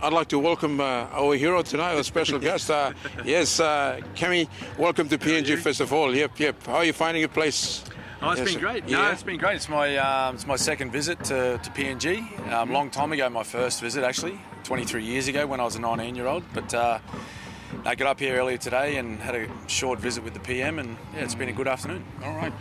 I'd like to welcome our hero tonight, our special guest. Yes, Kemi, welcome to PNG first of all. Yep. How are you finding your place? Oh, it's been great. No, it's been great. It's my second visit to PNG. Long time ago, my first visit actually, 23 years ago when I was a 19-year-old. But I got up here earlier today and had a short visit with the PM, and yeah, it's been a good afternoon. All right.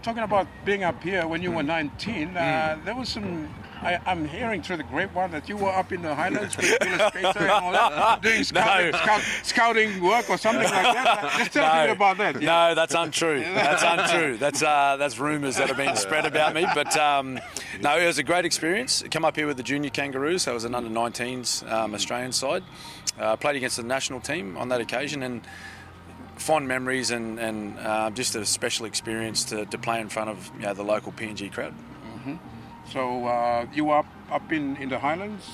Talking about being up here when you were 19, there was some. I'm hearing through the grapevine that you were up in the Highlands with Phyllis Pacer and all that, doing scouting work or something like that. Just tell me about that. Yeah. No, that's untrue. That's untrue. That's rumours that have been spread about me. But no, it was a great experience. Come up here with the junior Kangaroos. That was an under-19s Australian side. Played against the national team on that occasion, and fond memories and just a special experience to play in front of the local PNG crowd. Mm-hmm. So you were up in the Highlands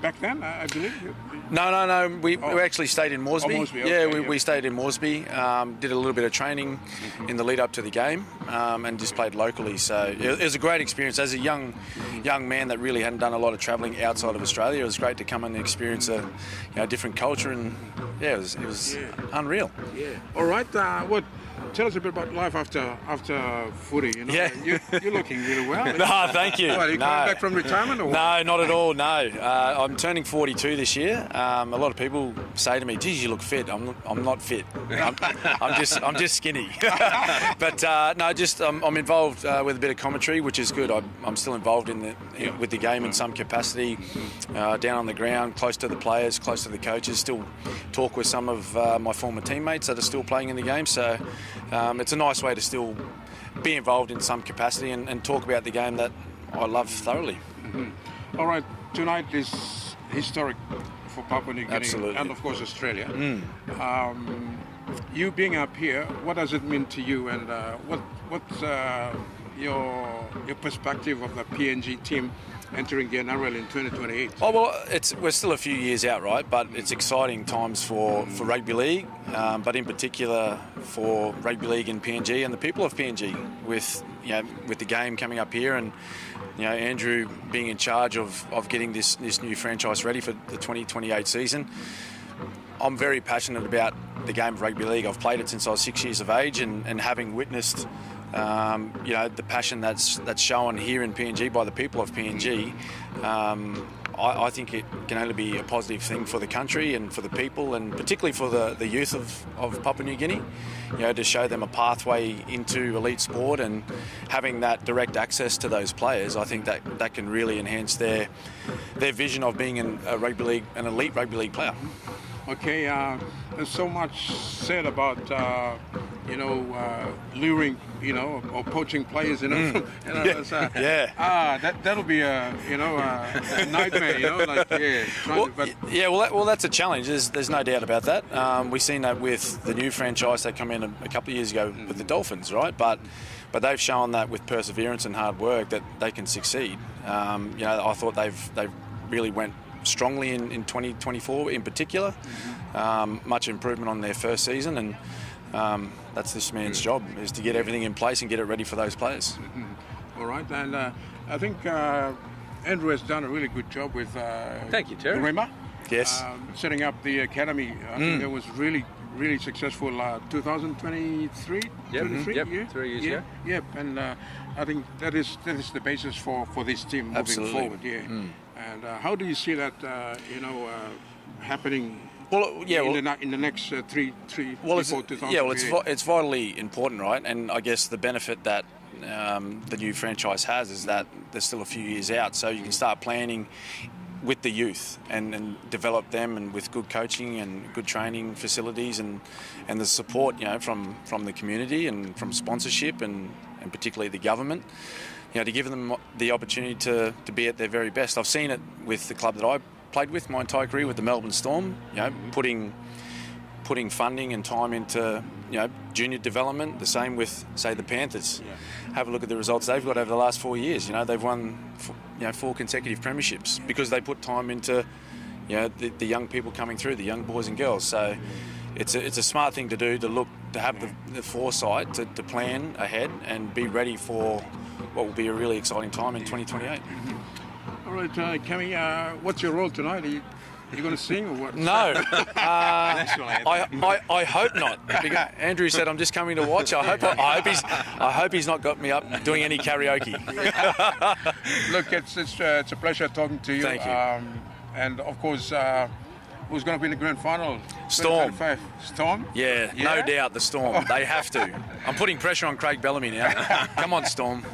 back then, I believe? No. We actually stayed in Moresby. Moresby. Yeah, Okay, we stayed in Moresby. Did a little bit of training in the lead up to the game, and just played locally. So it was a great experience. As a young man that really hadn't done a lot of travelling outside of Australia, it was great to come and experience a different culture, and it was unreal. Yeah. All right. Tell us a bit about life after footy. Yeah. You're looking really well. No, thank you. What, are you coming back from retirement or what? No, not at all, no. I'm turning 42 this year. A lot of people say to me, geez, you look fit. I'm not fit. I'm just skinny. But I'm involved with a bit of commentary, which is good. I'm still involved with the game in some capacity, down on the ground, close to the players, close to the coaches, still talk with some of my former teammates that are still playing in the game. So it's a nice way to still be involved in some capacity and talk about the game that I love thoroughly. Mm-hmm. All right, tonight is historic for Papua New Guinea. Absolutely. And of course Australia. You being up here, what does it mean to you, and what's your perspective of the PNG team entering the NRL in 2028? Oh well, we're still a few years out, right? But it's exciting times for rugby league, but in particular for rugby league in PNG and the people of PNG, with the game coming up here, and Andrew being in charge of getting this new franchise ready for the 2028 season. I'm very passionate about the game of rugby league. I've played it since I was 6 years of age, and having witnessed the passion that's shown here in PNG by the people of PNG, I think it can only be a positive thing for the country and for the people, and particularly for the youth of Papua New Guinea, to show them a pathway into elite sport, and having that direct access to those players. I think that can really enhance their vision of being an elite rugby league player. Okay, there's so much said about luring, or poaching players, Yeah. That'll be a nightmare, Well, that's a challenge. There's no doubt about that. We've seen that with the new franchise that come in a couple of years ago with the Dolphins, right? But they've shown that with perseverance and hard work that they can succeed. I thought they've really went strongly in 2024 in particular. Much improvement on their first season, and that's this man's job, is to get everything in place and get it ready for those players. All right, and I think Andrew has done a really good job with thank you, Terry. Rema. Yes. Setting up the academy. I think that was really successful. 2023. Yep. 23, Yep. Yeah? 3 years. Yeah. Yep. And I think that is the basis for this team moving Absolutely. forward. Yeah. And how do you see that happening? Well, yeah. In the next three, well, 4, 2000. yeah. Well, it's vitally important, right? And I guess the benefit that the new franchise has is that there's still a few years out, so you can start planning with the youth and develop them, and with good coaching and good training facilities and the support from the community and from sponsorship and particularly the government, to give them the opportunity to be at their very best. I've seen it with the club that I played with my entire career, with the Melbourne Storm, putting funding and time into junior development. The same with, say, the Panthers. Have a look at the results they've got over the last 4 years. They've won 4 consecutive premierships because they put time into the young people coming through, the young boys and girls. So it's a smart thing to do, to have the foresight to plan ahead and be ready for what will be a really exciting time in 2028. All right, Cammy, what's your role tonight? Are you going to sing or what? No, I hope not. Because Andrew said I'm just coming to watch. I hope he's not got me up doing any karaoke. Look, it's a pleasure talking to you. Thank you. And of course, who's going to be in the grand final? Storm. 2025? Storm? Yeah, no doubt the Storm. They have to. I'm putting pressure on Craig Bellamy now. Come on, Storm.